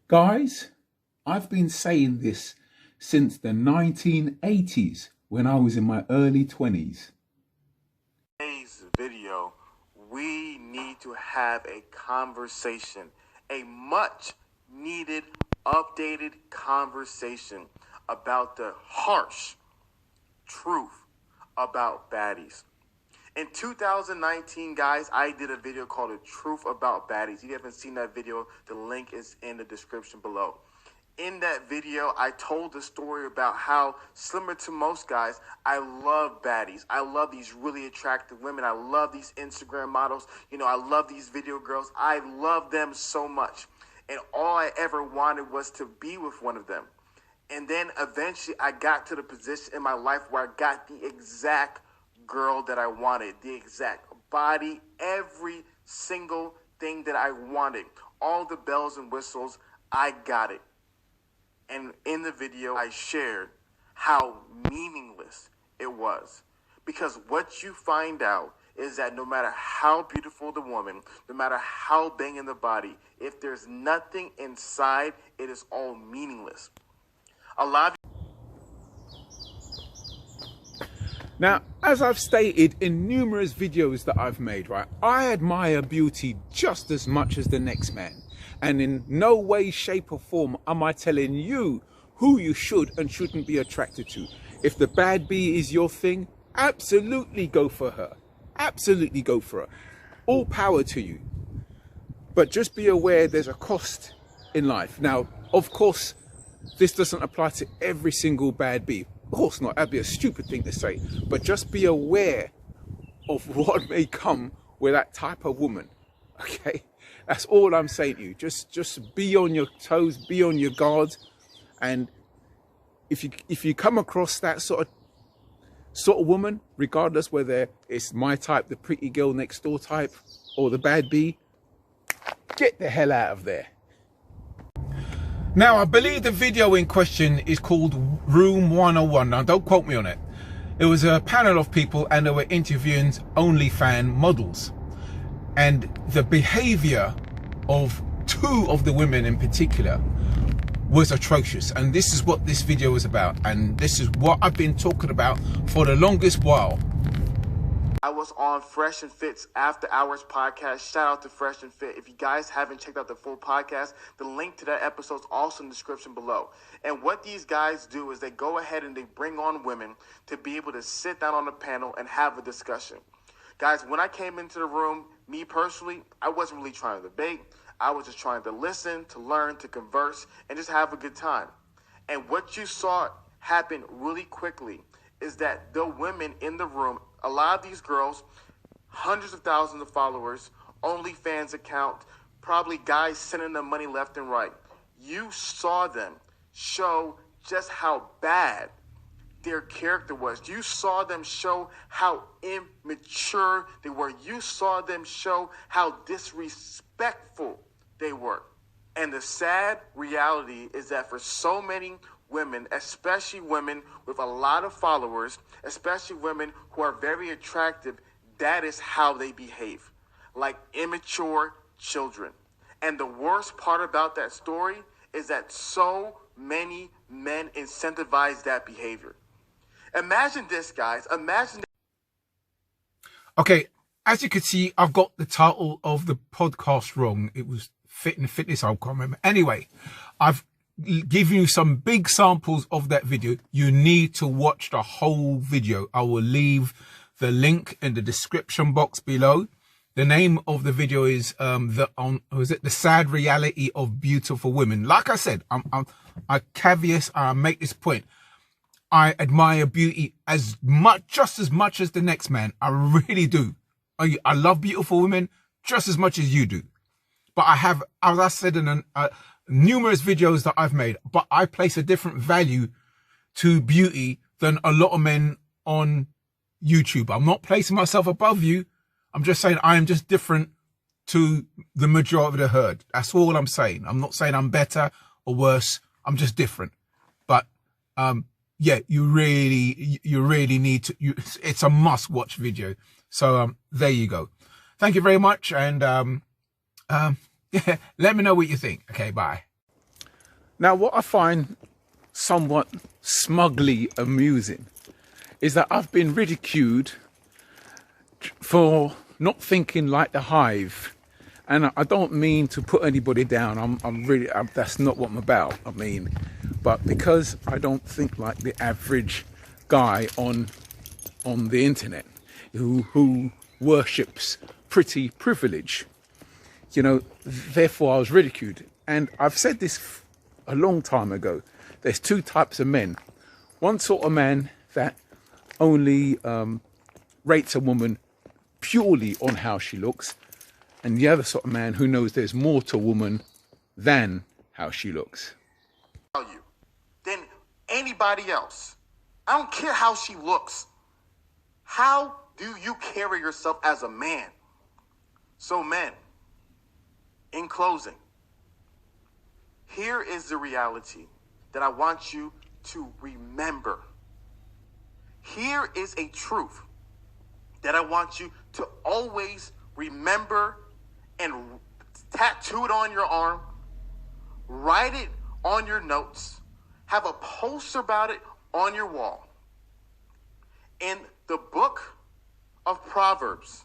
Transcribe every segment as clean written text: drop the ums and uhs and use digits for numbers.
Guys, I've been saying this since the 1980s when I was in my early 20s. Today's video, we need to have a conversation, a much needed, updated conversation about the harsh truth about baddies. In 2019, guys, I did a video called The Truth About Baddies. If you haven't seen that video, the link is in the description below. In that video, I told the story about how, similar to most guys, I love baddies. I love these really attractive women. I love these Instagram models. I love these video girls. I love them so much. And all I ever wanted was to be with one of them. And then eventually I got to the position in my life where I got the exact girl that I wanted, the exact body, every single thing that I wanted, all the bells and whistles, I got it. And in the video, I shared how meaningless it was. Because what you find out is that no matter how beautiful the woman, no matter how banging the body, if there's nothing inside, it is all meaningless. A lot of Now, as I've stated in numerous videos that I've made, right, I admire beauty just as much as the next man. And in no way, shape or form am I telling you who you should and shouldn't be attracted to. If the bad bee is your thing, absolutely go for her. Absolutely go for her. All power to you. But just be aware there's a cost in life. Now, of course, this doesn't apply to every single bad bee. Of course not, that'd be a stupid thing to say. But just be aware of what may come with that type of woman, okay? That's all I'm saying to you. Just be on your toes, be on your guard. And if you come across that sort of woman, regardless whether it's my type, the pretty girl next door type, or the bad bee, get the hell out of there. Now, I believe the video in question is called Room 101. Now, don't quote me on it. It was a panel of people and they were interviewing OnlyFans models. And the behavior of two of the women in particular was atrocious. And this is what this video is about. And this is what I've been talking about for the longest while. I was on Fresh and Fit's After Hours podcast. Shout out to Fresh and Fit. If you guys haven't checked out the full podcast, the link to that episode is also in the description below. And what these guys do is they go ahead and they bring on women to be able to sit down on the panel and have a discussion. Guys, when I came into the room, me personally, I wasn't really trying to debate. I was just trying to listen, to learn, to converse, and just have a good time. And what you saw happen really quickly is that the women in the room, a lot of these girls, hundreds of thousands of followers, OnlyFans account, probably guys sending them money left and right. You saw them show just how bad their character was. You saw them show how immature they were. You saw them show how disrespectful they were. And the sad reality is that for so many women, especially women with a lot of followers, especially women who are very attractive, that is how they behave, like immature children. And the worst part about that story is that so many men incentivize that behavior. Imagine this, guys. Imagine. Okay, as you can see, I've got the title of the podcast wrong. It was Fit and Fitness, I can't remember. Anyway, I've given you some big samples of that video. You need to watch the whole video. I will leave the link in the description box below. The name of the video is The Sad Reality of Beautiful Women. Like I said, I caveat, I make this point. I admire beauty just as much as the next man. I really do. I love beautiful women just as much as you do. But I have, as I said in numerous videos that I've made, but I place a different value to beauty than a lot of men on YouTube. I'm not placing myself above you. I'm just saying I am just different to the majority of the herd. That's all I'm saying. I'm not saying I'm better or worse. I'm just different. But yeah, you really need to. It's a must-watch video. So there you go. Thank you very much, and yeah, let me know what you think. Okay, bye. Now, what I find somewhat smugly amusing is that I've been ridiculed for not thinking like the Hive. And I don't mean to put anybody down. That's not what I'm about. I mean, but because I don't think like the average guy on the internet who worships pretty privilege, therefore I was ridiculed. And I've said this a long time ago. There's two types of men. One sort of man that only rates a woman purely on how she looks, and the other sort of man who knows there's more to a woman than how she looks. Than anybody else. I don't care how she looks. How do you carry yourself as a man? So men, in closing, here is the reality that I want you to remember. Here is a truth that I want you to always remember and tattoo it on your arm, write it on your notes, have a poster about it on your wall. In the book of Proverbs,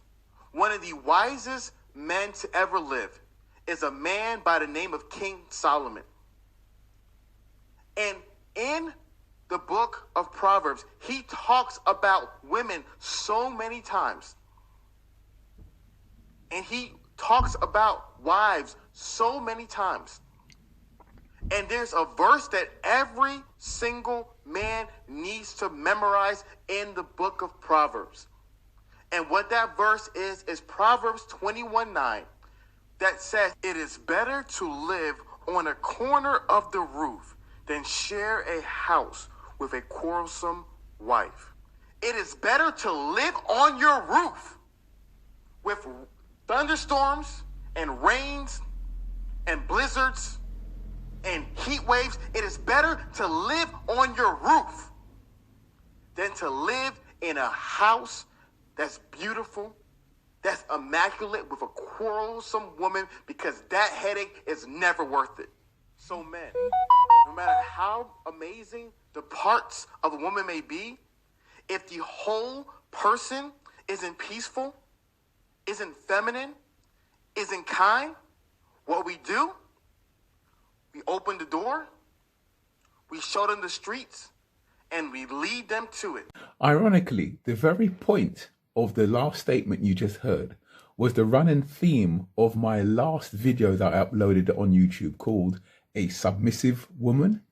one of the wisest men to ever live is a man by the name of King Solomon. And in the book of Proverbs, he talks about women so many times. And he talks about wives so many times. And there's a verse that every single man needs to memorize in the book of Proverbs. And what that verse is Proverbs 21:9, that says, "It is better to live on a corner of the roof than share a house with a quarrelsome wife." It is better to live on your roof with thunderstorms and rains and blizzards and heat waves. It is better to live on your roof than to live in a house that's beautiful, that's immaculate, with a quarrelsome woman, because that headache is never worth it. So men, no matter how amazing the parts of a woman may be, if the whole person isn't peaceful, isn't feminine, isn't kind, what we do, we open the door, we show them the streets, and we lead them to it. Ironically, the very point of the last statement you just heard was the running theme of my last video that I uploaded on YouTube called "A Submissive Woman."